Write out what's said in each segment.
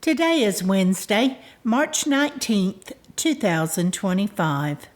Today is Wednesday, March 19th, 2025.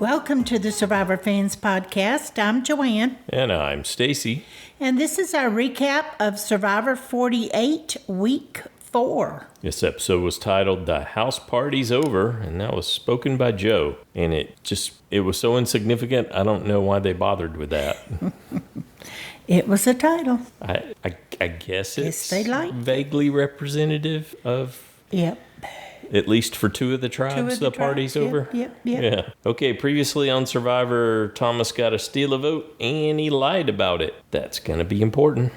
Welcome to the Survivor Fans Podcast. I'm Joanne. And I'm Stacy. And this is our recap of Survivor 48, Week 4. This episode was titled The House Party's Over, and that was spoken by Joe. And it was so insignificant, I don't know why they bothered with that. It was a title. I guess it's they liked vaguely representative of... Yep. At least for two of the tribes, the party's over? Yep. Yeah. Okay, previously on Survivor, Thomas got to steal a vote, and he lied about it. That's going to be important.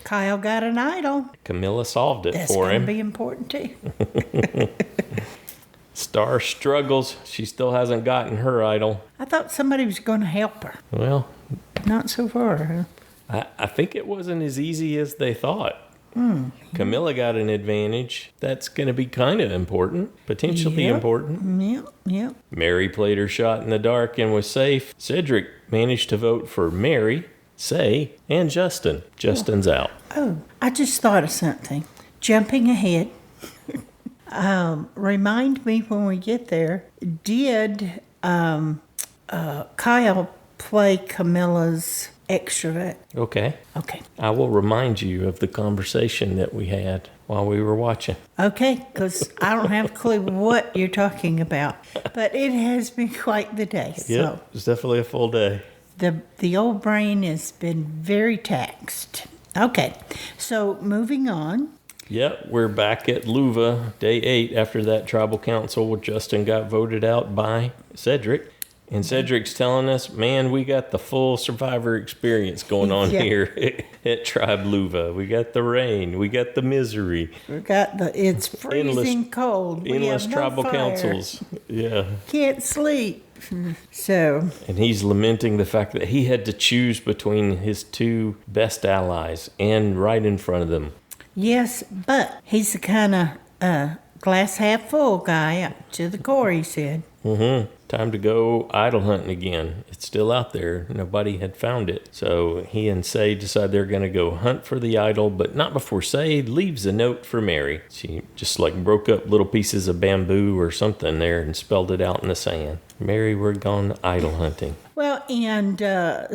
Kyle got an idol. Kamilla solved it That's for him. That's going to be important, too. Star struggles. She still hasn't gotten her idol. I thought somebody was going to help her. Well. Not so far, huh? I think it wasn't as easy as they thought. Kamilla got an advantage. That's going to be kind of important, potentially important. Yep. Mary played her shot in the dark and was safe. Cedrek managed to vote for Mary, Say, and Justin. Justin's out. Oh, I just thought of something. Jumping ahead. Remind me when we get there, did Kyle play Camilla's extrovert? Okay. Okay. I will remind you of the conversation that we had while we were watching. Okay, because I don't have a clue what you're talking about. But it has been quite the day. Yeah, it's definitely a full day. The old brain has been very taxed. Okay, so moving on. Yep, we're back at Luva, day 8, after that tribal council where Justin got voted out by Cedrek. And Cedrik's telling us, man, we got the full Survivor experience going on here at Tribe Luva. We got the rain. We got the misery. We got it's freezing cold. Endless tribal councils. Yeah. Can't sleep. So. And he's lamenting the fact that he had to choose between his two best allies and right in front of them. Yes, but he's the kind of glass half full guy up to the core, he said. Mm-hmm. Time to go idol hunting again. It's still out there. Nobody had found it. So he and Say decide they're going to go hunt for the idol, but not before Say leaves a note for Mary. She just broke up little pieces of bamboo or something there and spelled it out in the sand. Mary, we're gone idol hunting. Well, and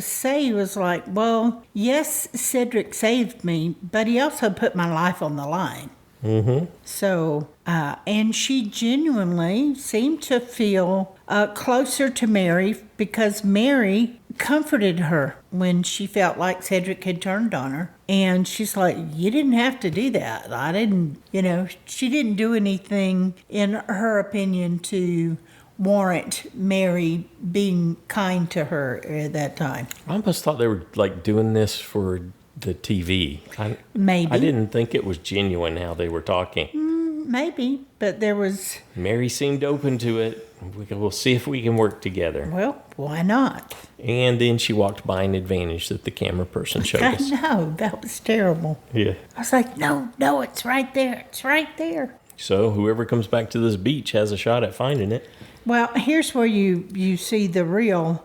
Say was like, well, yes, Cedrek saved me, but he also put my life on the line. Mm-hmm. So, and she genuinely seemed to feel closer to Mary because Mary comforted her when she felt like Cedrek had turned on her. And she's like, you didn't have to do that. I didn't, she didn't do anything, in her opinion, to warrant Mary being kind to her at that time. I almost thought they were doing this for the TV. Maybe. I didn't think it was genuine how they were talking. Maybe, but there was... Mary seemed open to it. We'll see if we can work together. Well, why not? And then she walked by an advantage that the camera person showed us. I know, that was terrible. Yeah. I was like, no, it's right there. It's right there. So whoever comes back to this beach has a shot at finding it. Well, here's where you see the real...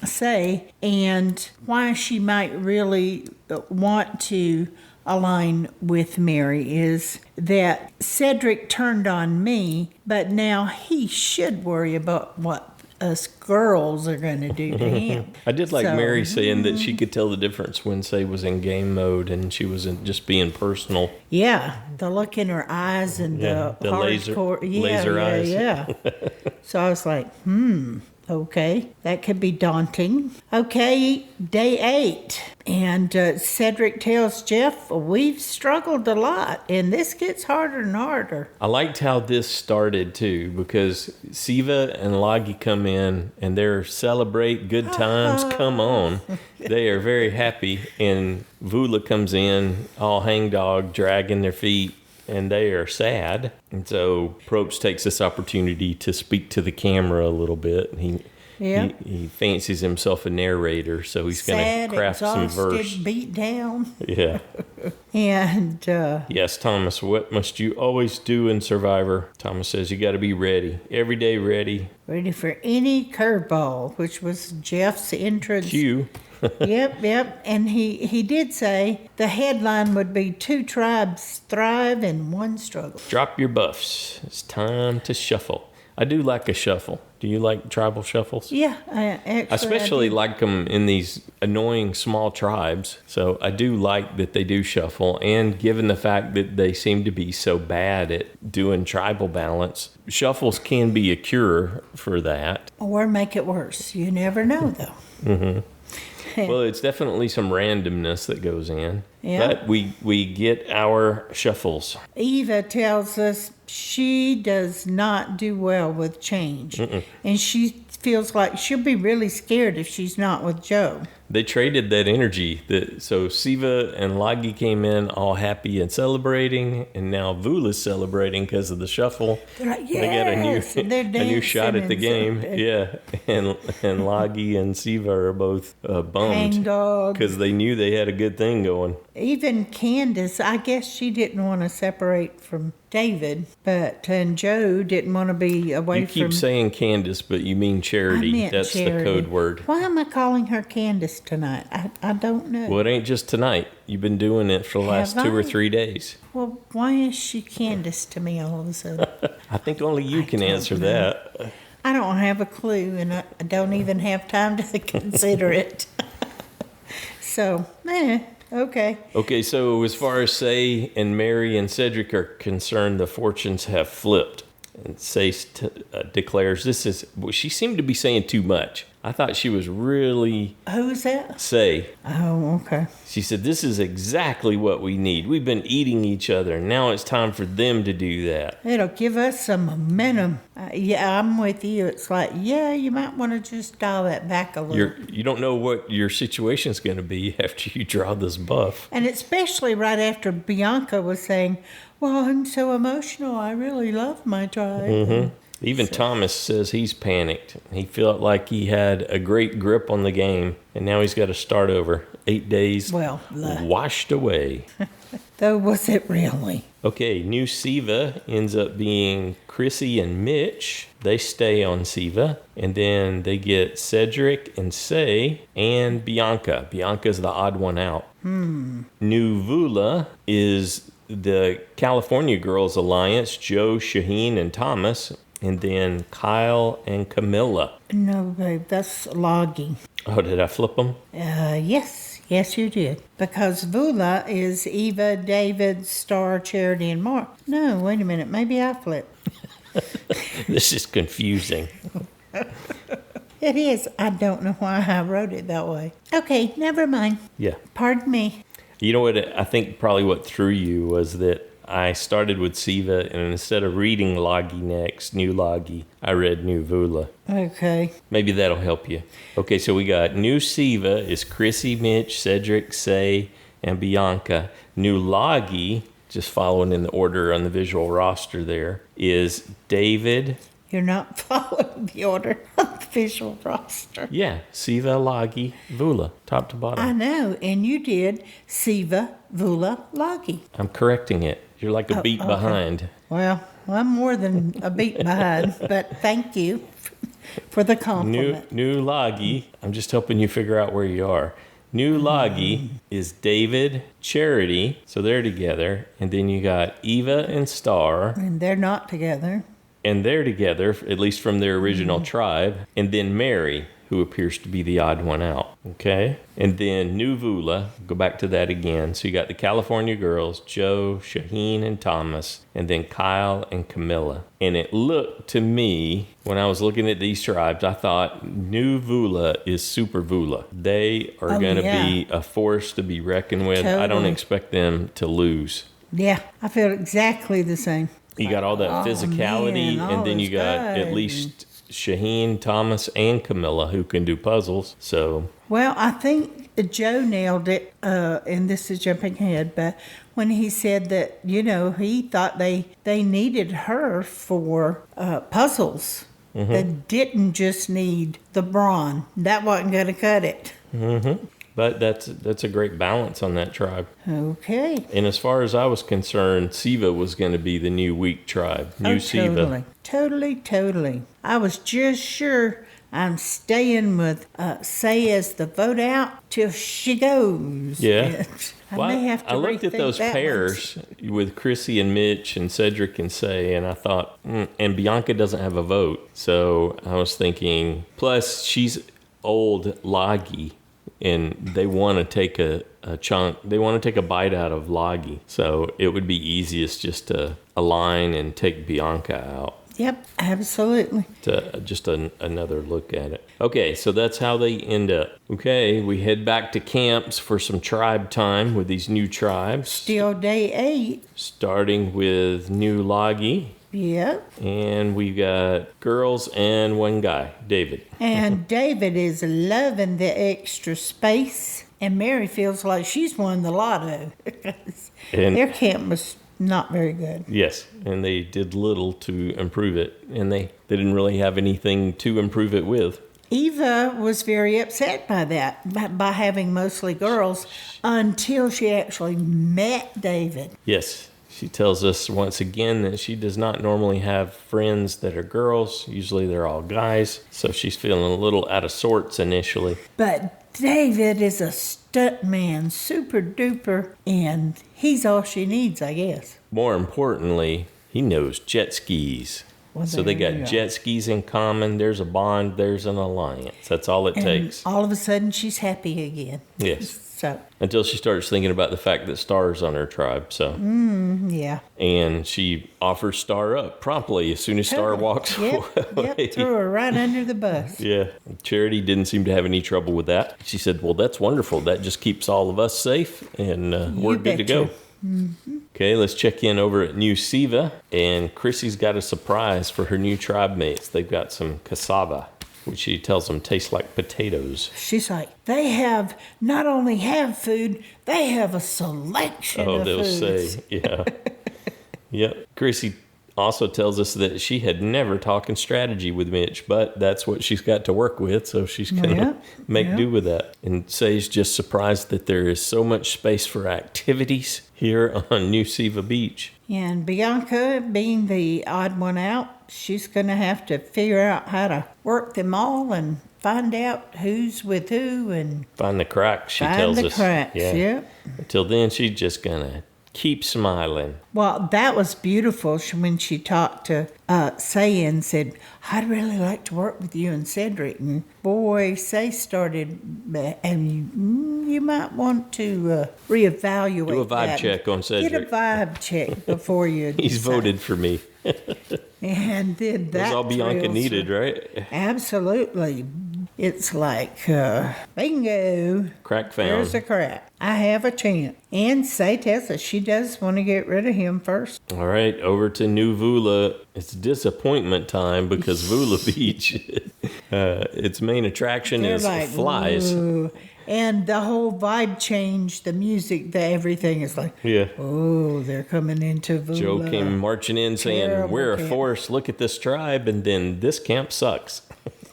Say, and why she might really want to align with Mary is that Cedrek turned on me, but now he should worry about what us girls are going to do to him. I did like Mary saying that she could tell the difference when Say was in game mode and she was just being personal. Yeah, the look in her eyes and the hardcore laser eyes. Yeah. So I was like, Okay, that could be daunting. Okay, day 8. And Cedrek tells Jeff, we've struggled a lot, and this gets harder and harder. I liked how this started too, because Civa and Loggy come in and they're celebrate good times. Come on. They are very happy. And Vula comes in all hangdog, dragging their feet, and they are sad. And so Probst takes this opportunity to speak to the camera a little bit. He fancies himself a narrator, so he's going to craft some verse. Beat down. Yeah. And yes, Thomas, what must you always do in Survivor? Thomas says you got to be ready, every day ready. Ready for any curveball, which was Jeff's entrance. Cue. Yep. And he did say the headline would be 2 tribes thrive and 1 struggle. Drop your buffs. It's time to shuffle. I do like a shuffle. Do you like tribal shuffles? Yeah, actually. I especially like them in these annoying small tribes. So I do like that they do shuffle. And given the fact that they seem to be so bad at doing tribal balance, shuffles can be a cure for that. Or make it worse. You never know, though. Mm-hmm. Well, it's definitely some randomness that goes in. Yeah. But we get our shuffles. Eva tells us she does not do well with change. Mm-mm. And she feels like she'll be really scared if she's not with Joe. They traded that energy. So Civa and Loggy came in all happy and celebrating, and now Vula's celebrating because of the shuffle. They're like, yes! They got a new shot at the game. Yeah, and Loggy and Civa are both bummed because they knew they had a good thing going. Even Candace, I guess she didn't want to separate from David, and Joe didn't want to be away from... You keep saying Candace, but you mean Charity. That's Charity. The code word. Why am I calling her Candace tonight? I don't know. Well, it ain't just tonight. You've been doing it for the last 2 or 3 days. Well, why is she Candace to me all of a sudden? I think only you can answer that. I don't have a clue, and I don't even have time to consider it. So, okay. Okay, so as far as Say and Mary and Cedrek are concerned, the fortunes have flipped. And Say declares she seemed to be saying too much. I thought she was really... Who's that? Say. Oh, okay. She said, this is exactly what we need. We've been eating each other, and now it's time for them to do that. It'll give us some momentum. Yeah, I'm with you. It's like, you might want to just dial that back a little. You don't know what your situation's going to be after you draw this buff. And especially right after Bianca was saying, well, I'm so emotional. I really love my tribe. Mm-hmm. Even Thomas says he's panicked. He felt like he had a great grip on the game, and now he's got to start over. 8 days washed away. Though, was it really? Okay, new Civa ends up being Chrissy and Mitch. They stay on Civa, and then they get Cedrek and Say and Bianca. Bianca's the odd one out. New Vula is the California Girls Alliance, Joe, Shauhin, and Thomas. And then Kyle and Kamilla. No, babe, that's Loggy. Oh, did I flip them? Yes, you did. Because Vula is Eva, David, Star, Charity, and Mark. No, wait a minute. Maybe I flipped. This is confusing. It is. I don't know why I wrote it that way. Okay, never mind. Yeah. Pardon me. You know what? I think probably what threw you was that I started with Civa, and instead of reading Loggy next, new Loggy, I read new Vula. Okay. Maybe that'll help you. Okay, so we got new Civa is Chrissy, Mitch, Cedrek, Say, and Bianca. New Loggy, just following in the order on the visual roster there, is David. You're not following the order on the visual roster. Yeah, Civa, Loggy, Vula, top to bottom. I know, and you did Civa, Vula, Loggy. I'm correcting it. You're like a beat behind. Well, I'm more than a beat behind, but thank you for the compliment. New Loggy, I'm just helping you figure out where you are. New Loggy is David, Charity, so they're together. And then you got Eva and Star. And they're not together. And they're together, at least from their original tribe. And then Mary, who appears to be the odd one out. Okay? And then New Vula, go back to that again. So you got the California girls, Joe, Shauhin, and Thomas, and then Kyle and Kamilla. And it looked to me, when I was looking at these tribes, I thought New Vula is Super Vula. They are going to be a force to be reckoned with. Totally. I don't expect them to lose. Yeah, I feel exactly the same. You got all that physicality, man, and then you got at least Shauhin, Thomas, and Kamilla who can do puzzles. So, well, I think Joe nailed it, and this is jumping ahead, but when he said that, he thought they needed her for puzzles. Mm-hmm. They didn't just need the brawn. That wasn't going to cut it. Mm-hmm. But that's a great balance on that tribe. Okay. And as far as I was concerned, Civa was going to be the new weak tribe. New Civa. Totally. I was just sure I'm staying with Say as the vote out till she goes. Yeah. I may have to I looked at rethink those that pairs with Chrissy and Mitch and Cedrek and Say, and I thought, and Bianca doesn't have a vote. So I was thinking, plus she's old loggy. And they want to take a chunk. They want to take a bite out of Loggy. So it would be easiest just to align and take Bianca out. Yep, absolutely. Just another look at it. Okay, so that's how they end up. Okay, we head back to camps for some tribe time with these new tribes. Still day 8. Starting with New Loggy. Yep. And we got girls and one guy, David. And David is loving the extra space. And Mary feels like she's won the lotto. And their camp was not very good. Yes, and they did little to improve it. And they didn't really have anything to improve it with. Eva was very upset by that, by having mostly girls, until she actually met David. Yes. She tells us once again that she does not normally have friends that are girls. Usually they're all guys. So she's feeling a little out of sorts initially. But David is a stunt man, super duper, and he's all she needs, I guess. More importantly, he knows jet skis. Well, so they got jet skis in common. There's a bond. There's an alliance. That's all it takes. All of a sudden, she's happy again. Yes. So until she starts thinking about the fact that Star's on her tribe. So yeah. And she offers Star up promptly as soon as Star walks away. Yep, threw her right under the bus. Yeah. Charity didn't seem to have any trouble with that. She said, well, that's wonderful. That just keeps all of us safe, and we're good to go. Mm-hmm. Okay, let's check in over at New Civa. And Chrissy's got a surprise for her new tribe mates. They've got some cassava, which she tells them tastes like potatoes. She's like, they not only have food, they have a selection of they'll foods. say, yeah. Yep. Chrissy also tells us that she had never talked strategy with Mitch, but that's what she's got to work with, so she's going to make do with that. And Say's just surprised that there is so much space for activities here on New Civa Beach. And Bianca, being the odd one out, she's going to have to figure out how to work them all and find out who's with who and find the cracks, she tells us. Find the cracks, yep. Until then, she's just going to keep smiling. Well, that was beautiful when she talked to Say and said, I'd really like to work with you and Cedrek. And boy, Say started, and you might want to reevaluate do a vibe check on Cedrek. Get a vibe check before you He's voted for me. And then that's all Bianca needed, right? Absolutely. It's like, bingo. Crack found. There's a crack. I have a chance. And Say tells us she does want to get rid of him first. All right, over to New Vula. It's disappointment time because Vula Beach, its main attraction is flies. Ooh. And the whole vibe change, the music, everything is like, oh, they're coming into Vula. Joe came marching in saying, Terrible we're a camp. force, look at this tribe, and then this camp sucks.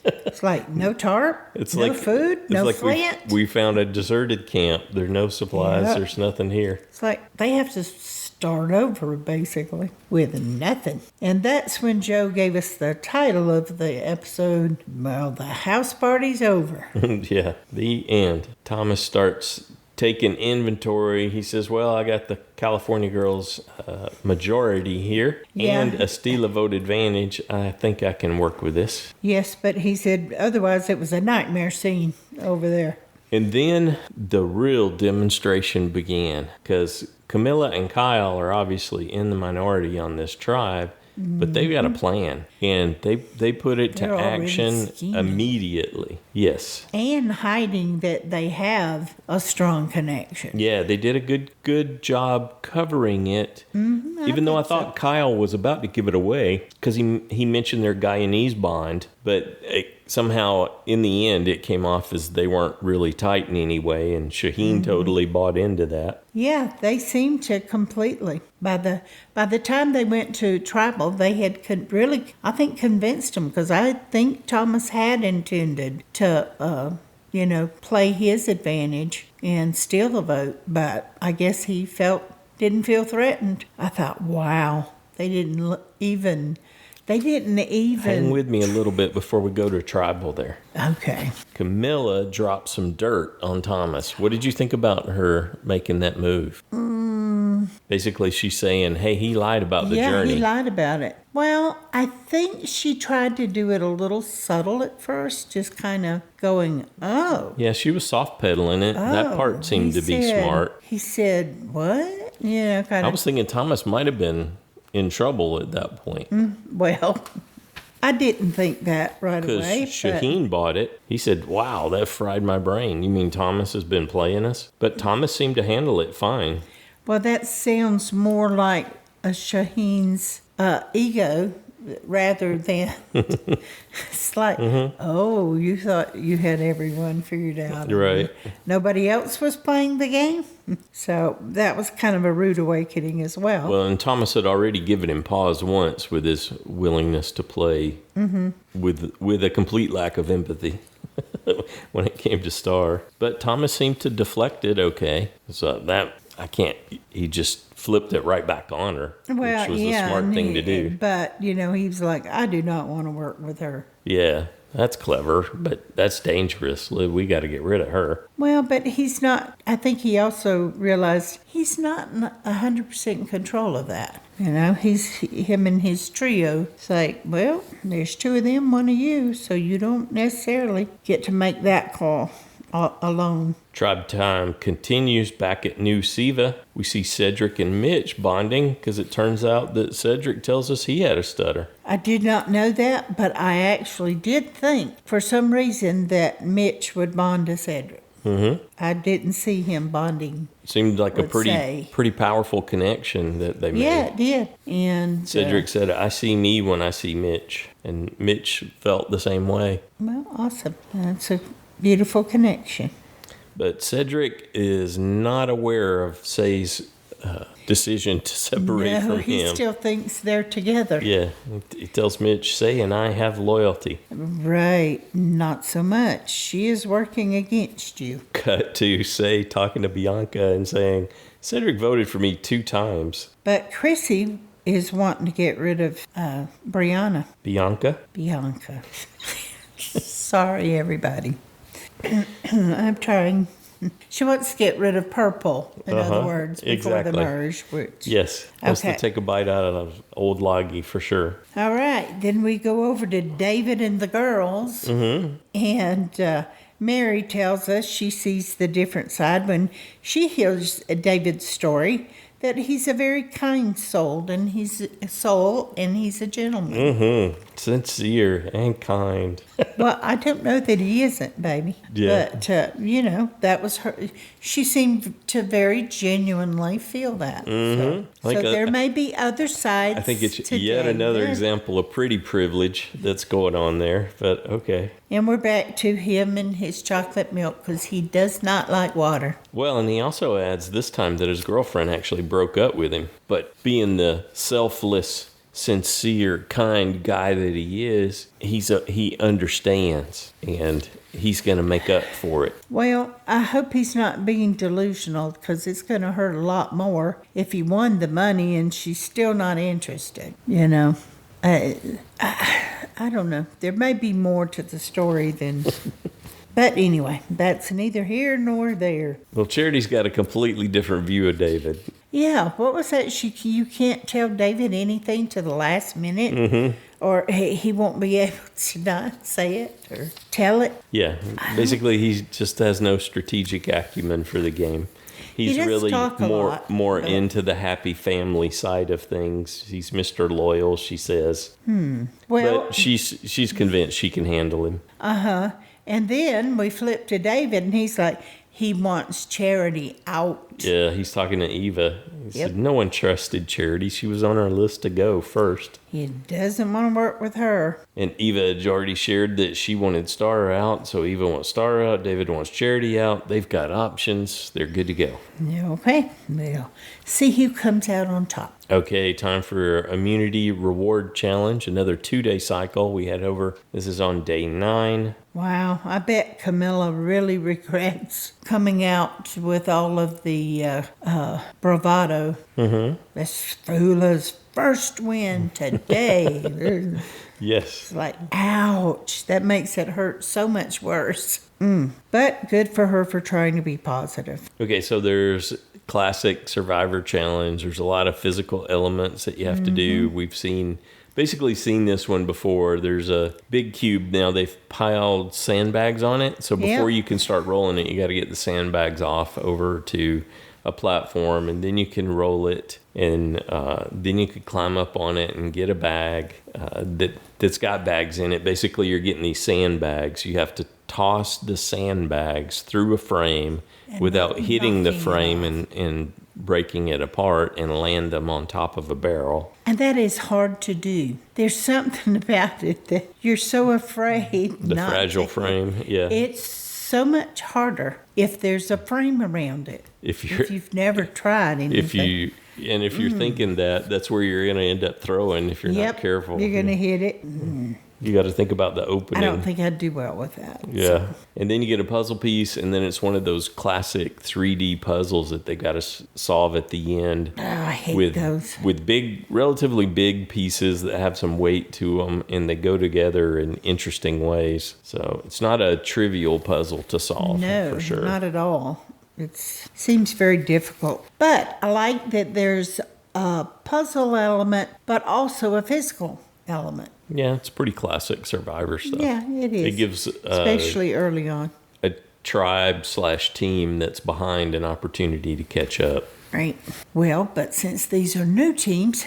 It's like no tarp, It's no food, no flint. We found a deserted camp. There's no supplies. There's nothing here. It's like they have to start over, basically, with nothing. And that's when Joe gave us the title of the episode, well, the house party's over. Yeah, the end. Thomas starts taking inventory. He says, well, I got the California girls majority here and a steal a vote advantage. I think I can work with this. Yes, but he said otherwise it was a nightmare scene over there. And then the real demonstration began, because Kamilla and Kyle are obviously in the minority on this tribe, but they've got a plan, and they put it to action immediately. Yes. And hiding that they have a strong connection. Yeah, they did a good job covering it. Even though I thought Kyle was about to give it away, because he mentioned their Guyanese bond, but somehow in the end it came off as they weren't really tight in any way, and Shauhin totally bought into that. Yeah, they seemed to completely. By the time they went to tribal, they had really, I think, convinced them, because I think Thomas had intended to, play his advantage and steal the vote, but I guess he didn't feel threatened. I thought, wow, they didn't even. Hang with me a little bit before we go to tribal there. Okay. Kamilla dropped some dirt on Thomas. What did you think about her making that move? Basically, she's saying, hey, he lied about the journey. Yeah, he lied about it. Well, I think she tried to do it a little subtle at first, just kind of going, oh. Yeah, she was soft pedaling it. That part seemed to be smart. He said, what? Yeah, kind of. I was thinking Thomas might have been in trouble at that point. Well, I didn't think that right away. Because Shauhin bought it. He said, wow, that fried my brain. You mean Thomas has been playing us? But Thomas seemed to handle it fine. Well, that sounds more like a Shauhin's ego rather than it's like, oh, you thought you had everyone figured out. Right. Nobody else was playing the game. So that was kind of a rude awakening as well. Well, and Thomas had already given him pause once with his willingness to play with a complete lack of empathy when it came to Star. But Thomas seemed to deflect it okay. So he just flipped it right back on her, which was the smart thing to do. But, he was like, I do not want to work with her. Yeah, that's clever, but that's dangerous. We got to get rid of her. Well, but he's not, I think he also realized he's not 100% in control of that. Him and his trio. It's like, well, there's two of them, one of you, so you don't necessarily get to make that call alone. Tribe time continues back at New Civa. We see Cedrek and Mitch bonding, because it turns out that Cedrek tells us he had a stutter. I did not know that, but I actually did think for some reason that Mitch would bond to Cedrek. I didn't see him bonding. Seemed like a pretty powerful connection that they made. Yeah, it did. And Cedrek said, I see me when I see Mitch. And Mitch felt the same way. Well, awesome. That's a beautiful connection. But Cedrek is not aware of Say's decision to separate from him. He still thinks they're together. Yeah, he tells Mitch, Say and I have loyalty. Right, not so much. She is working against you. Cut to Say talking to Bianca and saying, Cedrek voted for me 2 times. But Chrissy is wanting to get rid of Bianca. Bianca. Sorry, everybody. I'm trying. She wants to get rid of purple, in other words, before the merge. Yes, wants to take a bite out of old Loggy for sure. All right, then we go over to David and the girls. And Mary tells us she sees the different side when she hears David's story, that he's a very kind soul, and he's a gentleman. Sincere and kind. Well, I don't know that he isn't, baby. Yeah. But, that was her. She seemed to very genuinely feel that. So there may be other sides. I think it's to yet David. another example of pretty privilege that's going on there, but okay. And we're back to him and his chocolate milk, because he does not like water. Well, and he also adds this time that his girlfriend actually broke up with him. But being the selfless, sincere, kind guy that he is, he understands, and he's going to make up for it. Well, I hope he's not being delusional, because it's going to hurt a lot more if he won the money and she's still not interested. I don't know. There may be more to the story than But anyway, that's neither here nor there. Well, Charity's got a completely different view of David. Yeah, what was that? You can't tell David anything to the last minute, or he won't be able to not say it or tell it. Yeah, basically he just has no strategic acumen for the game. He's really more into the happy family side of things. He's Mr. Loyal, she says. Well, but she's convinced she can handle him. And then we flip to David, and he's like, he wants Charity out. Yeah, he's talking to Eva. He said, no one trusted Charity. She was on our list to go first. He doesn't want to work with her. And Eva had already shared that she wanted Star out, so Eva wants Star out. David wants Charity out. They've got options. They're good to go. Okay, well, see who comes out on top. Okay, time for Immunity Reward Challenge, another 2-day cycle we had over. This is on day 9. Wow, I bet Kamilla really regrets coming out with all of the bravado. That's Vula's first win today. Yes. It's like, ouch, that makes it hurt so much worse. But good for her for trying to be positive. Okay, so there's classic Survivor Challenge. There's a lot of physical elements that you have to do. We've basically seen this one before. There's a big cube. Now they've piled sandbags on it. So before you can start rolling it, you got to get the sandbags off over to a platform, and then you can roll it, and then you could climb up on it and get a bag that's got bags in it. Basically, you're getting these sandbags. You have to toss the sandbags through a frame without hitting the frame and breaking it apart, and land them on top of a barrel. And that is hard to do. There's something about it that you're so afraid The fragile frame, yeah. It's so much harder if there's a frame around it. If you've never tried anything. If you're thinking that's where you're going to end up throwing if you're not careful. You're going to hit it. You got to think about the opening. I don't think I'd do well with that. Yeah. So. And then you get a puzzle piece, and then it's one of those classic 3D puzzles that they got to solve at the end. Oh, I hate those. With relatively big pieces that have some weight to them, and they go together in interesting ways. So it's not a trivial puzzle to solve, for sure. No, not at all. It seems very difficult. But I like that there's a puzzle element, but also a physical element. Yeah, it's pretty classic Survivor stuff. Yeah, it is. It gives... especially early on. A tribe/team that's behind an opportunity to catch up. Right. Well, but since these are new teams...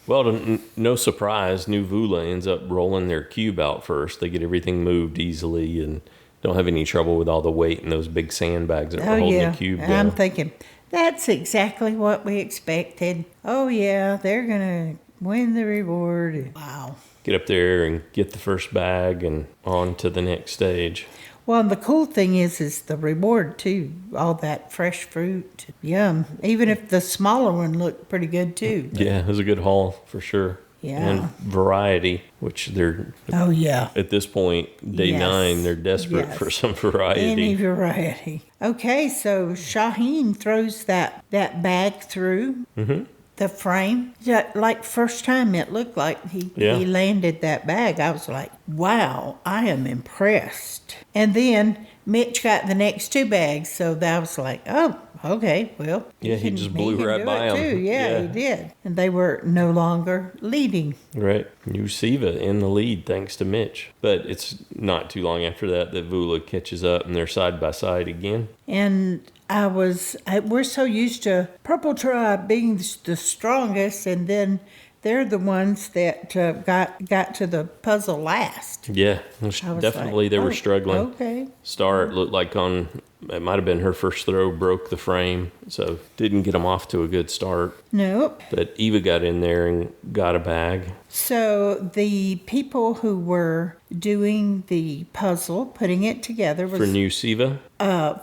Well, no surprise, New Vula ends up rolling their cube out first. They get everything moved easily and don't have any trouble with all the weight and those big sandbags that were holding the cube down. I'm thinking, that's exactly what we expected. Oh, yeah, they're going to win the reward. Wow. Get up there and get the first bag and on to the next stage. Well, the cool thing is the reward, too. All that fresh fruit. Yum. Even if the smaller one looked pretty good, too. Yeah, it was a good haul, for sure. Yeah. And variety, which they're... Oh, yeah. At this point, day 9, they're desperate for some variety. Any variety. Okay, so Shauhin throws that bag through the frame. Like, first time it looked like he landed that bag. I was like, wow, I am impressed. And then Mitch got the next 2 bags, so that was like, oh, okay, well. Yeah, he just blew right by them. Yeah, he did. And they were no longer leading. Right. New Civa in the lead thanks to Mitch. But it's not too long after that Vula catches up and they're side by side again. And we're so used to Purple Tribe being the strongest, and then they're the ones that got to the puzzle last. Yeah, definitely like, they were struggling. Okay. Star, it looked like it might have been her first throw, broke the frame, so didn't get them off to a good start. Nope. But Eva got in there and got a bag. So the people who were doing the puzzle, putting it together was... For New Civa?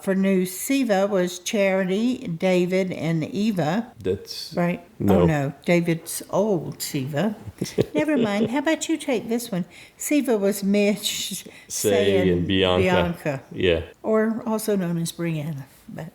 For New Civa was Charity, David, and Eva. That's... Right? No. Oh, no. David's old Civa. Never mind. How about you take this one? Civa was Mitch, Say, and Bianca. Yeah. Or also known as Brianna. But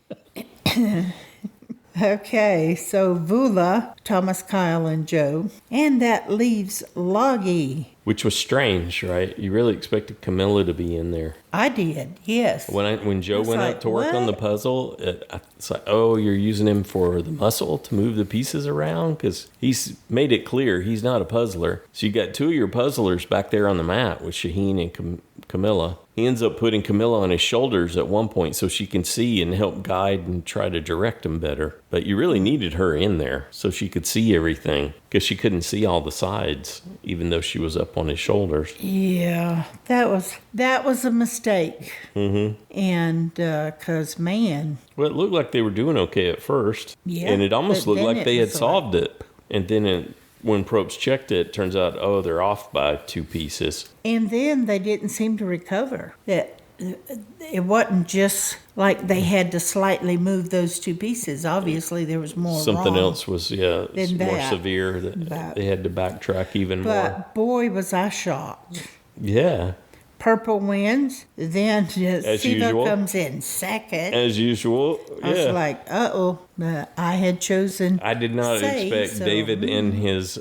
okay, so Vula, Thomas, Kyle, and Joe. And that leaves Loggy. Which was strange, right? You really expected Kamilla to be in there. I did, yes. When Joe went like, up to work on the what? puzzle, it's like, oh, you're using him for the muscle to move the pieces around? Because he's made it clear he's not a puzzler. So you got two of your puzzlers back there on the mat with Shauhin and Kamilla. He ends up putting Kamilla on his shoulders at one point so she can see and help guide and try to direct him better. But you really needed her in there so she could see everything, because she couldn't see all the sides, even though she was up on his shoulders. Yeah, that was a mistake. Mm-hmm. And because, man. Well, it looked like they were doing okay at first. Yeah. And it almost looked like they had was solved it. And then when Probst checked it turns out, oh, they're off by 2 pieces. And then they didn't seem to recover. That it wasn't just like they had to slightly move those 2 pieces. Obviously, there was more Something wrong else was, more that. severe. That they had to backtrack even more. But boy, was I shocked. Yeah. Purple wins. Then As Civa usual. comes in second. As usual. Yeah. I was like, uh-oh. I had chosen I did not safe, expect so- David and his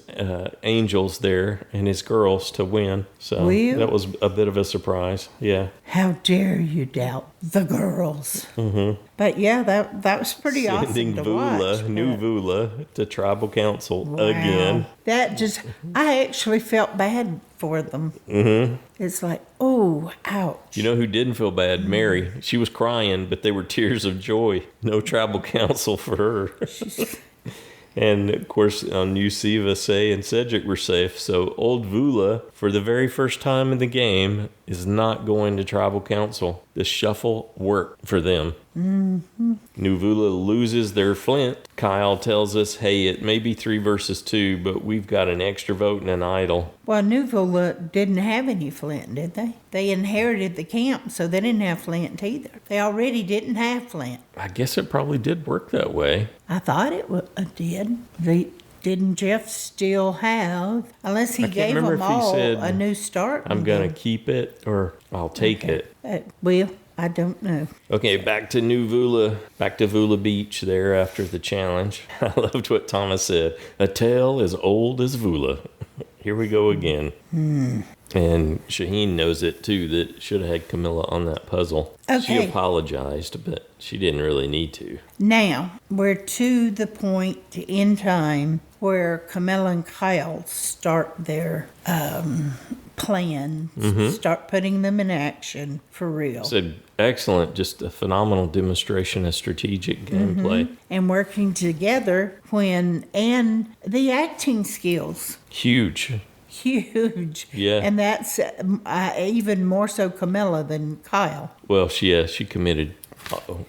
angels there and his girls to win. So Will? that was a bit of a surprise. Yeah. How dare you doubt the girls? Mm-hmm. But yeah, that was pretty Sending awesome to Vula, watch. new but- Vula, to tribal council Wow. again. That just, I actually felt bad for them. Mm-hmm. It's like, oh, ouch. You know who didn't feel bad? Mary. She was crying, but they were tears of joy. No tribal council for her. And of course, new Civa, Say, and Cedrek were safe. So old Vula, for the very first time in the game, is not going to tribal council. The shuffle worked for them. Mm-hmm. New Vula loses their flint. Kyle tells us, hey, it may be 3 versus 2, but we've got an extra vote and an idol. Well, New Vula didn't have any flint, did they? They inherited the camp, so they didn't have flint either. They already didn't have flint. I guess it probably did work that way. I thought it did. Didn't Jeff still have, unless he I can't gave remember them if he all said, a new start? I'm going to keep it or I'll take it. Well, I don't know. Okay, back to Vula Beach there after the challenge. I loved what Thomas said. A tale as old as Vula. Here we go again. And Shauhin knows it too, that should have had Kamilla on that puzzle. Okay. She apologized, but she didn't really need to. Now, we're to the point in time where Kamilla and Kyle start their plans, start putting them in action for real. Said excellent, just a phenomenal demonstration of strategic gameplay. And working together and the acting skills. Huge. Yeah. And that's even more so Kamilla than Kyle. Well, she committed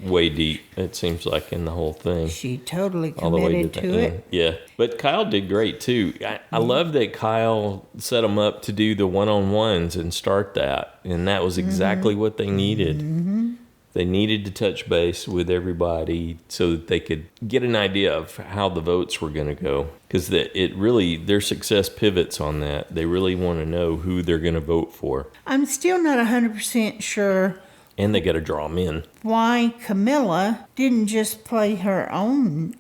way deep, it seems like, in the whole thing. She totally All the way committed to to the it. end. Yeah. But Kyle did great too. I love that Kyle set them up to do the one-on-ones and start that. And that was exactly what they needed. They needed to touch base with everybody so that they could get an idea of how the votes were going to go. Because their success pivots on that. They really want to know who they're going to vote for. I'm still not 100% sure And they got to draw them in. why Kamilla didn't just play her own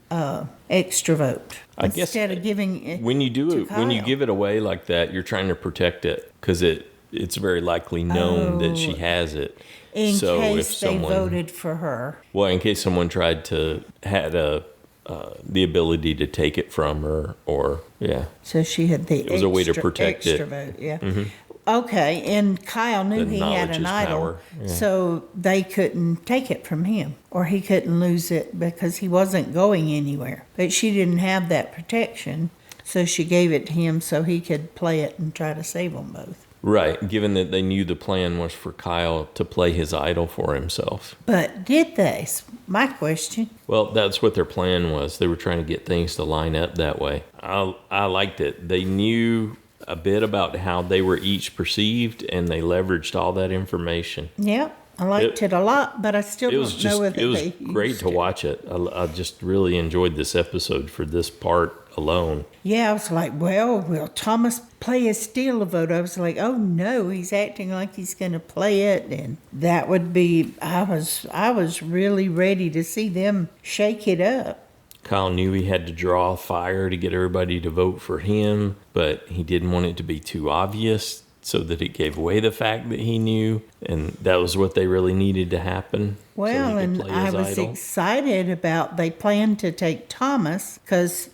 extra vote I guess instead of giving it When you do to it, when you Kyle. give it away like that, you're trying to protect it because it's very likely known that she has it. in So case if they someone- voted for her. Well, in case someone tried to had the ability to take it from her, or yeah, So she had the was a way to protect extra it. vote, yeah. Okay, and Kyle knew The he had knowledge an is idol, power, yeah. so they couldn't take it from him, or he couldn't lose it because he wasn't going anywhere. But she didn't have that protection, so she gave it to him so he could play it and try to save them both. right. Given that they knew the plan was for Kyle to play his idol for himself. But did they? My question. Well, that's what their plan was. They were trying to get things to line up that way. I liked it. They knew a bit about how they were each perceived, and they leveraged all that information. Yep, I liked it a lot, but I still It was don't know just whether it was they great used to it. watch it. I just really enjoyed this episode for this part alone. Yeah, I was like, well, will Thomas play a steal a vote? I was like, oh no, he's acting like he's going to play it, and that would be. I was really ready to see them shake it up. Kyle knew he had to draw fire to get everybody to vote for him, but he didn't want it to be too obvious so that it gave away the fact that he knew, and that was what they really needed to happen. Well, and I was excited about they planned to take Thomas because,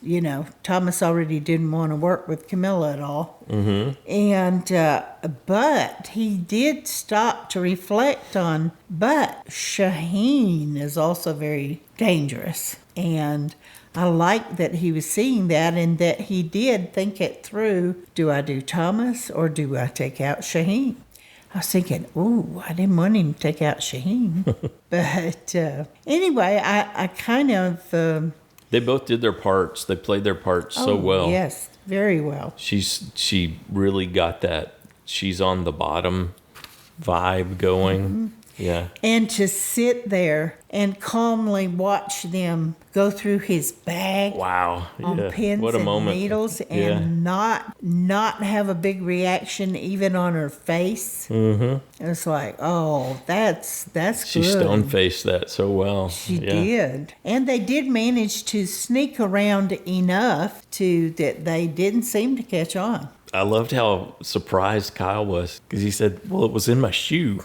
Thomas already didn't want to work with Kamilla at all. Mm-hmm. And, but he did stop to reflect on, but Shauhin is also very dangerous. And I like that he was seeing that and that he did think it through. Do I do Thomas or do I take out Shauhin? I was thinking, I didn't want him to take out Shauhin. But anyway, I kind of... they both did their parts. They played their parts so well. Yes, very well. She really got that she's on the bottom vibe going. Mm-hmm. Yeah. And to sit there and calmly watch them go through his bag. Wow. On pins what a and moment. Needles and not have a big reaction even on her face. Mm-hmm. It's like, that's good. She stone-faced that so well. She did. And they did manage to sneak around enough that they didn't seem to catch on. I loved how surprised Kyle was because he said, well, it was in my shoe.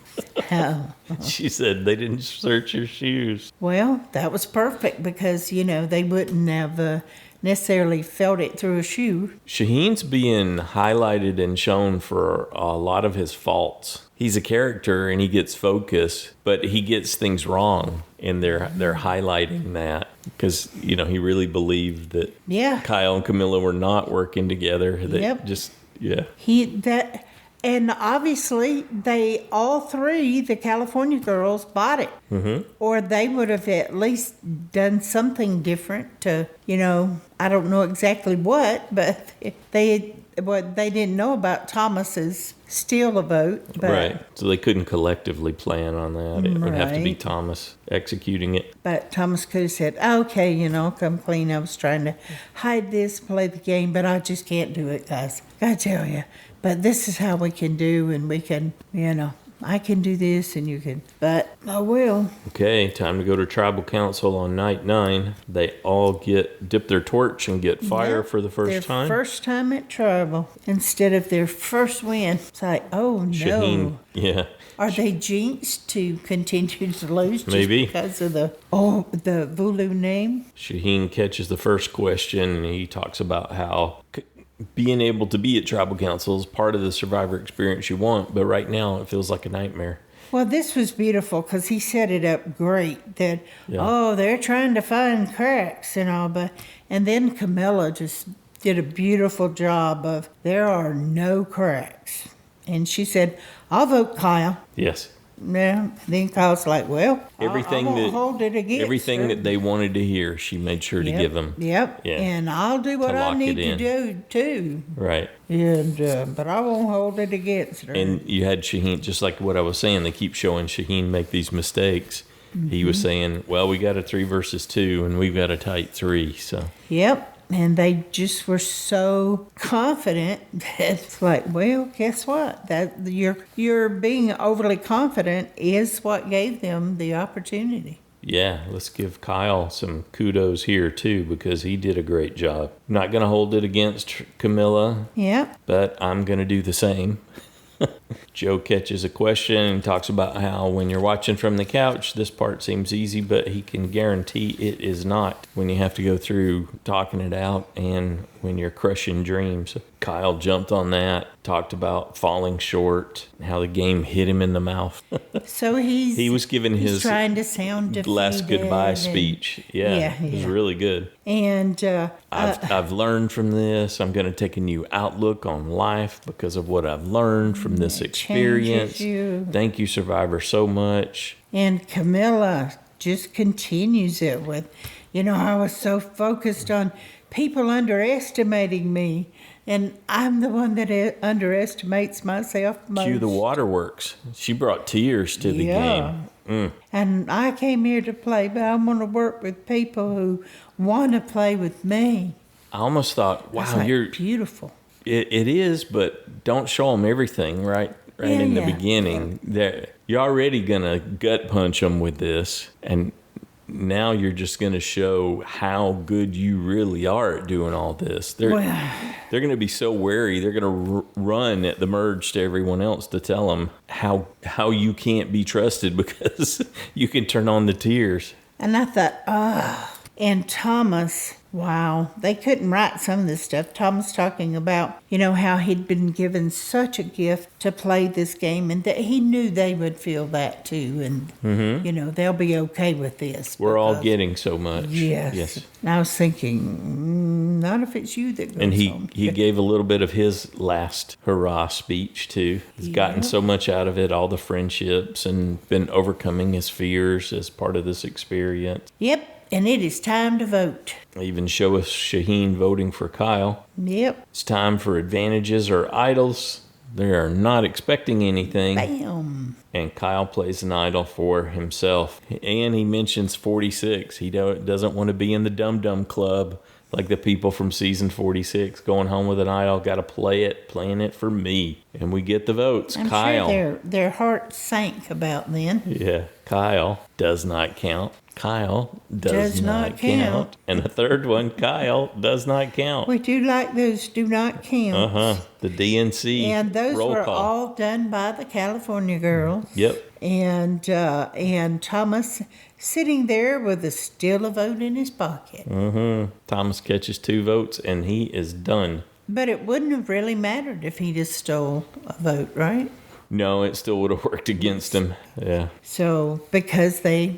Oh. She said, they didn't search your shoes. Well, that was perfect because, they wouldn't have necessarily felt it through a shoe. Shauhin's being highlighted and shown for a lot of his faults. He's a character and he gets focused, but he gets things wrong. And they're highlighting that because, he really believed that Kyle and Kamilla were not working together. And obviously they all three, the California girls, bought it. Mm-hmm. Or they would have at least done something different to, I don't know exactly what, but they didn't know about Thomas's steal a vote. But, right. So they couldn't collectively plan on that. It would have to be Thomas executing it. But Thomas could have said, okay, come clean. I was trying to hide this, play the game, but I just can't do it, guys. I tell you. But this is how we can do, and we can, I can do this and you can, but I will. Okay, time to go to tribal council on night 9. They all dip their torch and get fire for the first time. First time at tribal instead of their first win. It's like, oh no. Shauhin, yeah. Are they jinxed to continue to lose just Maybe. Because of the Vula name? Shauhin catches the first question and he talks about how being able to be at tribal council is part of the survivor experience you want, but right now it feels like a nightmare. Well, this was beautiful because he set it up great that, they're trying to find cracks and all, and then Kamilla just did a beautiful job of there are no cracks. And she said, I'll vote Kyle. Yes. Yeah. Then Kyle's like, well, I won't hold it against everything that they wanted to hear, she made sure to give them. Yep. Yeah. And I'll do what I need to do too. Right. And but I won't hold it against her. And you had Shauhin, just like what I was saying. They keep showing Shauhin make these mistakes. Mm-hmm. He was saying, "Well, we got a 3 versus 2, and we've got a tight 3." So. Yep. And they just were so confident that it's like, well, guess what? That your being overly confident is what gave them the opportunity. Yeah, let's give Kyle some kudos here too because he did a great job. Not going to hold it against Kamilla. Yeah. But I'm going to do the same. Joe catches a question and talks about how when you're watching from the couch, this part seems easy, but he can guarantee it is not when you have to go through talking it out and when you're crushing dreams. Kyle jumped on that, talked about falling short, how the game hit him in the mouth. So he was giving his trying to sound defeated last goodbye speech. Yeah, it was really good. And I've learned from this. I'm going to take a new outlook on life because of what I've learned from this experience. Thank you, Survivor, so much. And Kamilla just continues it with, I was so focused on people underestimating me, and I'm the one that underestimates myself most. Cue the waterworks. She brought tears to the game. Mm. And I came here to play, but I want to work with people who want to play with me. I almost thought, wow, you're beautiful. It is, but don't show them everything right in the beginning. You're already going to gut punch them with this, and now you're just going to show how good you really are at doing all this. They're going to be so wary. They're going to run at the merge to everyone else to tell them how you can't be trusted because you can turn on the tears. And I thought, and Thomas, wow, they couldn't write some of this stuff. Thomas talking about, how he'd been given such a gift to play this game and that he knew they would feel that too. And, they'll be okay with this. We're all getting so much. Yes. And I was thinking, not if it's you that goes And home. he gave a little bit of his last hurrah speech too. He's gotten so much out of it, all the friendships, and been overcoming his fears as part of this experience. Yep. And it is time to vote. Even show us Shauhin voting for Kyle. Yep. It's time for advantages or idols. They are not expecting anything. Bam. And Kyle plays an idol for himself. And he mentions 46. He doesn't want to be in the dum-dum club like the people from season 46. Going home with an idol, got to playing it for me. And we get the votes. I'm Kyle. sure their hearts sank about then. Yeah. Kyle does not count. Kyle does not count. And the third one, Kyle does not count. We do like those do not count. The DNC And those roll were call. all done by the California girls. Yep. And Thomas sitting there with a still a vote in his pocket. Thomas catches 2 votes and he is done. But it wouldn't have really mattered if he just stole a vote, right? No, it still would have worked against him. Yeah. So, because they,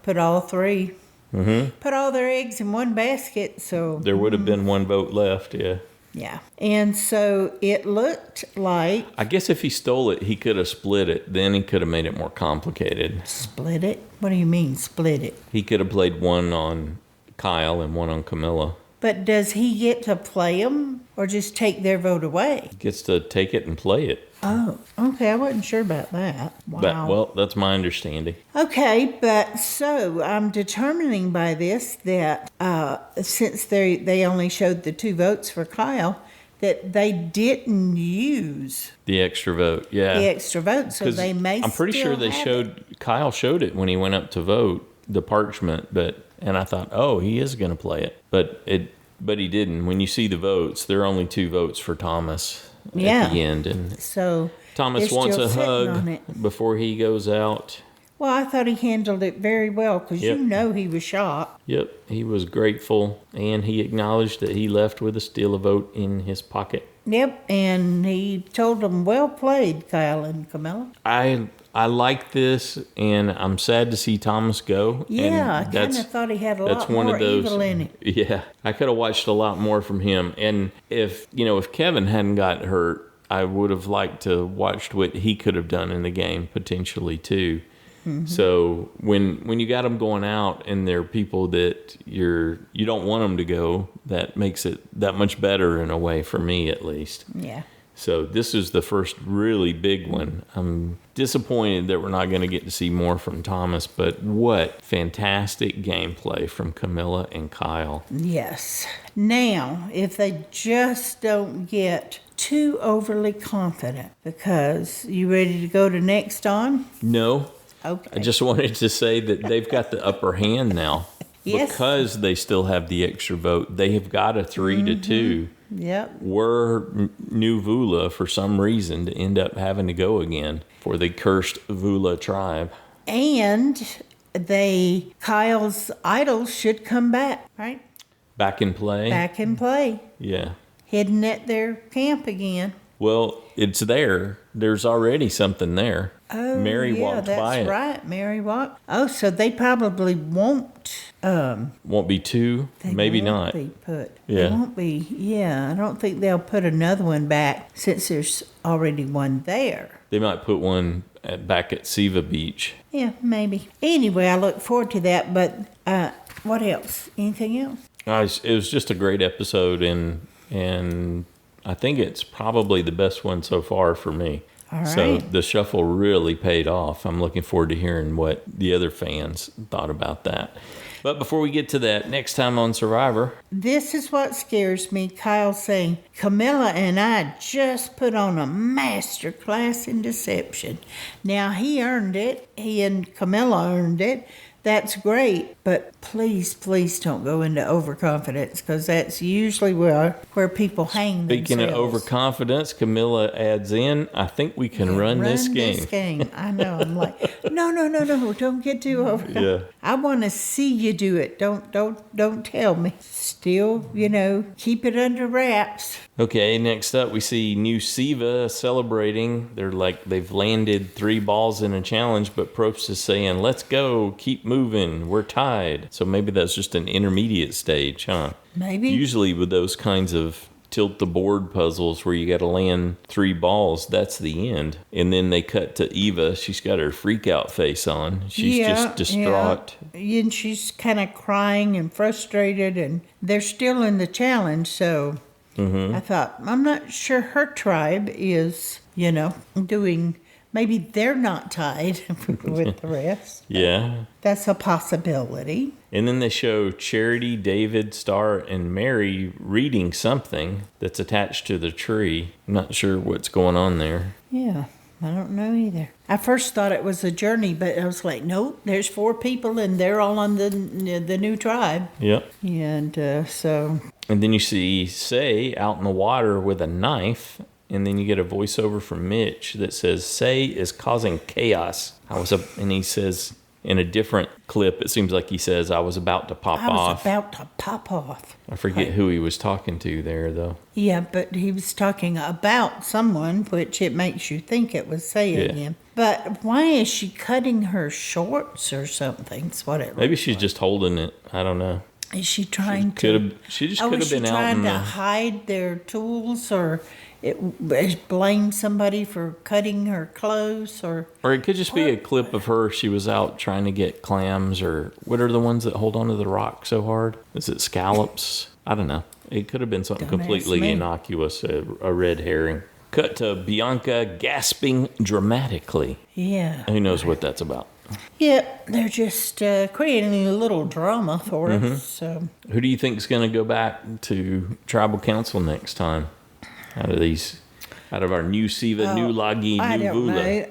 put all three, put all their eggs in one basket, so. There would have been 1 vote left, yeah. Yeah. And so it looked like. I guess if he stole it, he could have split it. Then he could have made it more complicated. Split it? What do you mean, split it? He could have played 1 on Kyle and 1 on Kamilla. But does he get to play them or just take their vote away? He gets to take it and play it. Oh, okay. I wasn't sure about that. Wow. Well, that's my understanding. Okay, but so I'm determining by this that since they only showed the 2 votes for Kyle, that they didn't use The extra vote, yeah. the extra vote, so 'Cause they may. I'm pretty sure they showed Kyle showed it when he went up to vote, the parchment, and I thought, oh, he is going to play it, but he didn't. When you see the votes, there are only 2 votes for Thomas at the end, and So Thomas they're wants still a sitting on hug it. before he goes out. Well, I thought he handled it very well because Yep. he was shocked. Yep, he was grateful, and he acknowledged that he left with a steal a vote in his pocket. Yep, and he told them, "Well played, Kyle and Kamilla." I like this, and I'm sad to see Thomas go. Yeah, and I kind of thought he had a lot more evil in it. Yeah, I could have watched a lot more from him. And if Kevin hadn't got hurt, I would have liked to watched what he could have done in the game potentially too. So when you got them going out and they're people that you don't want them to go, that makes it that much better in a way for me at least. Yeah. So this is the first really big one. I'm disappointed that we're not going to get to see more from Thomas, but what fantastic gameplay from Kamilla and Kyle. Yes. Now, if they just don't get too overly confident, because you ready to go to next on? No, Okay. I just wanted to say that they've got the upper hand now. Yes. Because they still have the extra vote. They have got a 3-2. Yep. Were New Vula, for some reason, to end up having to go again for the cursed Vula tribe. And Kyle's idols should come back, right? Back in play? Back in play. Yeah. Hidden at their camp again. Well, it's there. There's already something there. Oh, Mary yeah, walked by it. that's right. Mary walked. Oh, so they probably won't. Won't be 2, They maybe won't not. Be put. Yeah. They won't be. Yeah, I don't think they'll put another one back since there's already one there. They might put one back at Civa Beach. Yeah, maybe. Anyway, I look forward to that. But what else? Anything else? It was just a great episode, and I think it's probably the best one so far for me. All right. So the shuffle really paid off. I'm looking forward to hearing what the other fans thought about that. But before we get to that, next time on Survivor. This is what scares me. Kyle saying, Kamilla and I just put on a master class in deception. Now, he earned it. He and Kamilla earned it. that's great, but please don't go into overconfidence, because that's usually where people hang Speaking of themselves. overconfidence, Kamilla adds in, I think we can run this game. I know. I'm like, no, don't get too overconfident. Yeah. I want to see you do it. Don't tell me. Still, keep it under wraps. Okay, next up we see new Civa celebrating. They've landed 3 balls in a challenge, but Probst is saying, let's go, keep moving, we're tied. So maybe that's just an intermediate stage, huh? Maybe. Usually with those kinds of tilt the board puzzles where you got to land 3 balls, that's the end. And then they cut to Eva. She's got her freak out face on. She's just distraught. Yeah. And she's kind of crying and frustrated, and they're still in the challenge, so... I thought, I'm not sure her tribe is, doing, maybe they're not tied with the rest. Yeah. That's a possibility. And then they show Charity, David, Star, and Mary reading something that's attached to the tree. I'm not sure what's going on there. Yeah, I don't know either. I first thought it was a journey, but I was like, nope, there's 4 people and they're all on the new tribe. Yep. And so... And then you see Say out in the water with a knife, and then you get a voiceover from Mitch that says, Say is causing chaos. And he says in a different clip, it seems like he says, I was about to pop off. I forget who he was talking to there, though. Yeah, but he was talking about someone, which it makes you think it was saying him. But why is she cutting her shorts or something? That's what it Maybe she's just holding it. I don't know. Is she trying She just could have been out trying to hide their tools, or blame somebody for cutting her clothes, or it could just be a clip of her. She was out trying to get clams, or what are the ones that hold onto the rock so hard? Is it scallops? I don't know. It could have been something completely innocuous, a red herring. Cut to Bianca gasping dramatically. Yeah. Who knows what that's about? Yeah, they're just creating a little drama for us. So. Who do you think is going to go back to tribal council next time? Out of our new Civa, new Lagi, new Vula?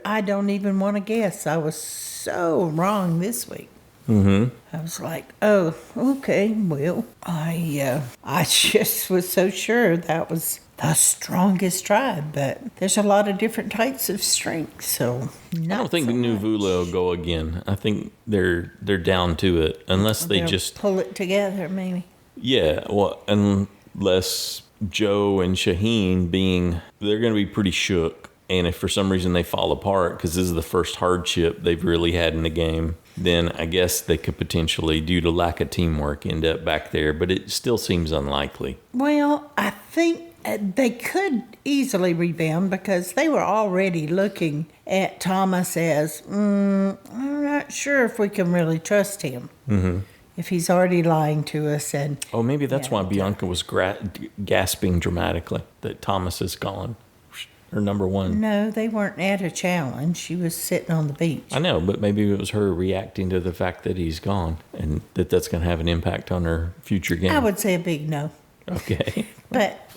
I don't even want to guess. I was so wrong this week. I was like, oh, okay, well, I just was so sure that was the strongest tribe, but there's a lot of different types of strength, so I don't think the new Vula will go again. I think they're down to it, unless they just pull it together, maybe. Yeah, well, unless Joe and Shauhin they're going to be pretty shook, and if for some reason they fall apart, because this is the first hardship they've really had in the game, then I guess they could potentially, due to lack of teamwork, end up back there, but it still seems unlikely. Well, I think they could easily rebound, because they were already looking at Thomas as, I'm not sure if we can really trust him. If he's already lying to us. And maybe that's why Bianca was gasping dramatically, that Thomas is gone. Her number one. No, they weren't at a challenge. She was sitting on the beach. I know, but maybe it was her reacting to the fact that he's gone, and that's going to have an impact on her future game. I would say a big no. Okay. But,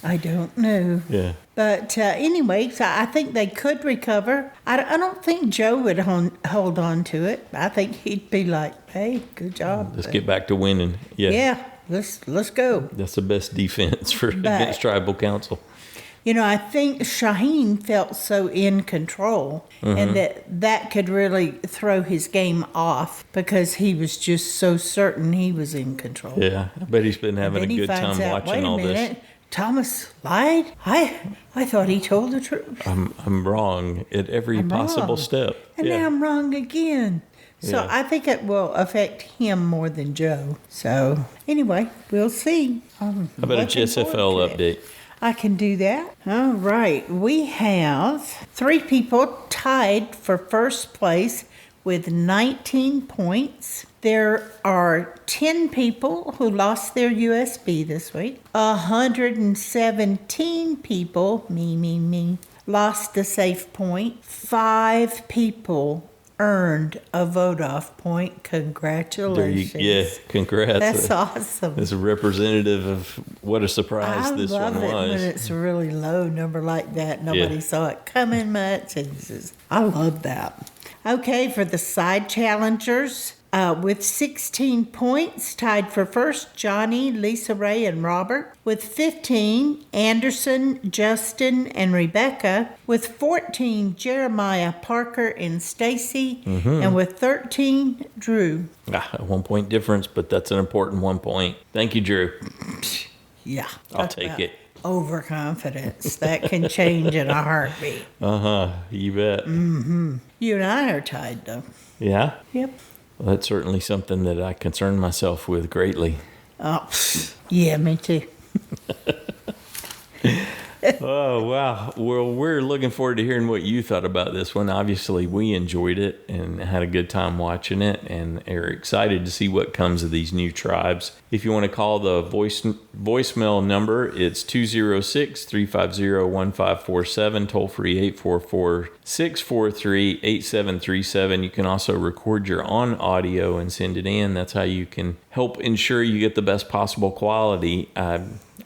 I don't know. Yeah. But anyway, so I think they could recover. I don't think Joe would hold on to it. I think he'd be like, hey, good job. Let's get back to winning. Yeah, let's go. That's the best defense against tribal council. I think Shauhin felt so in control, and that could really throw his game off, because he was just so certain he was in control. Yeah, I bet he's been having a good time watching all this. Thomas lied? I thought he told the truth. I'm wrong at every possible step. And now I'm wrong again. So I think it will affect him more than Joe. So anyway, we'll see. How about a JSFL update? I can do that. All right. We have 3 people tied for first place with 19 points. There are 10 people who lost their USB this week. 117 people, me, lost a safe point. 5 people earned a vote-off point. Congratulations. Congrats. That's awesome. It's representative of what a surprise this one was. I love it when it's a really low number like that. Nobody saw it coming much. I love that. Okay, for the side challengers, with 16 points, tied for first, Johnny, Lisa Ray, and Robert. With 15, Anderson, Justin, and Rebecca. With 14, Jeremiah, Parker, and Stacy. And with 13, Drew. A 1 point difference, but that's an important 1 point. Thank you, Drew. Yeah. I'll take it. Overconfidence. That can change in a heartbeat. You bet. You and I are tied, though. Yeah? Yep. Well, that's certainly something that I concern myself with greatly. Oh, yeah, me too. Oh, wow. Well, we're looking forward to hearing what you thought about this one. Obviously, we enjoyed it and had a good time watching it and are excited to see what comes of these new tribes. If you want to call the voicemail number, it's 206-350-1547, toll free 844-643-8737. You can also record your own audio and send it in. That's how you can help ensure you get the best possible quality.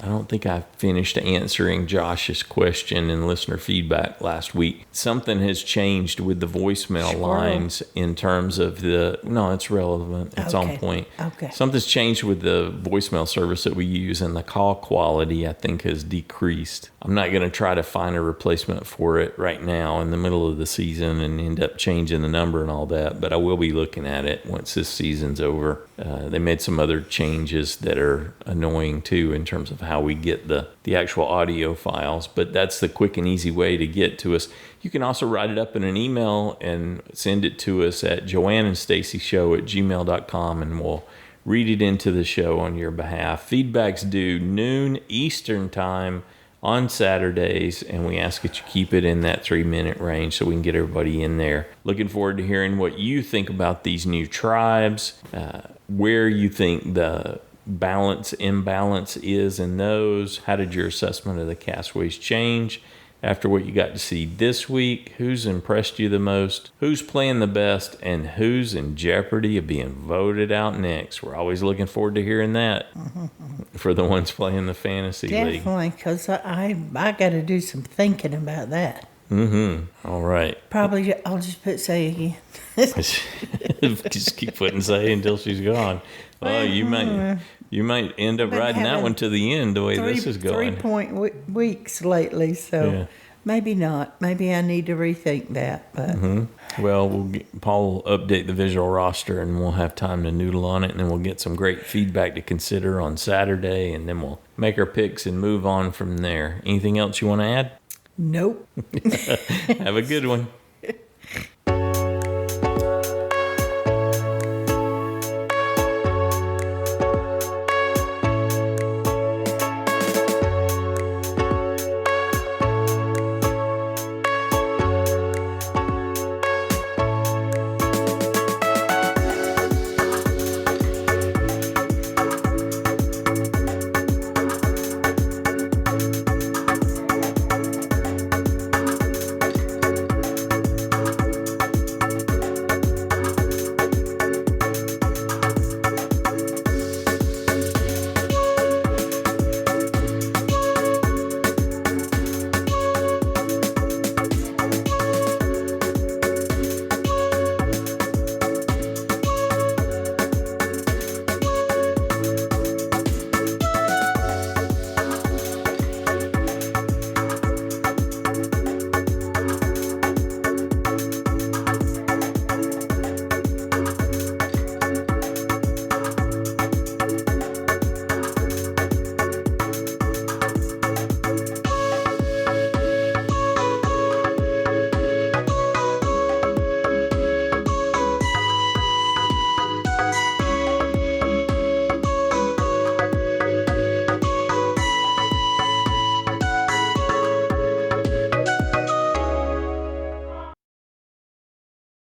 I don't think I finished answering Josh's question and listener feedback last week. Something has changed with the voicemail lines in terms of no, it's relevant. It's on point. Okay. Something's changed with the voicemail service that we use, and the call quality, I think, has decreased. I'm not going to try to find a replacement for it right now in the middle of the season and end up changing the number and all that, but I will be looking at it once this season's over. They made some other changes that are annoying, too, in terms of how we get the actual audio files, but that's the quick and easy way to get to us. You can also write it up in an email and send it to us at joanneandstacyshow@gmail.com, and we'll read it into the show on your behalf. Feedback's due noon Eastern time on Saturdays, and we ask that you keep it in that 3-minute range so we can get everybody in there. Looking forward to hearing what you think about these new tribes, where you think the imbalance is in those. How did your assessment of the castaways change after what you got to see this week? Who's impressed you the most? Who's playing the best? And who's in jeopardy of being voted out next? We're always looking forward to hearing that for the ones playing the fantasy league. Definitely, because I got to do some thinking about that. All right. Probably, I'll just put say again. Just keep putting say until she's gone. Well, you might end up riding that one to the end the way this is going. 3-point weeks lately, so maybe not. Maybe I need to rethink that. But Well, Paul will update the visual roster, and we'll have time to noodle on it, and then we'll get some great feedback to consider on Saturday, and then we'll make our picks and move on from there. Anything else you want to add? nope. Have a good one.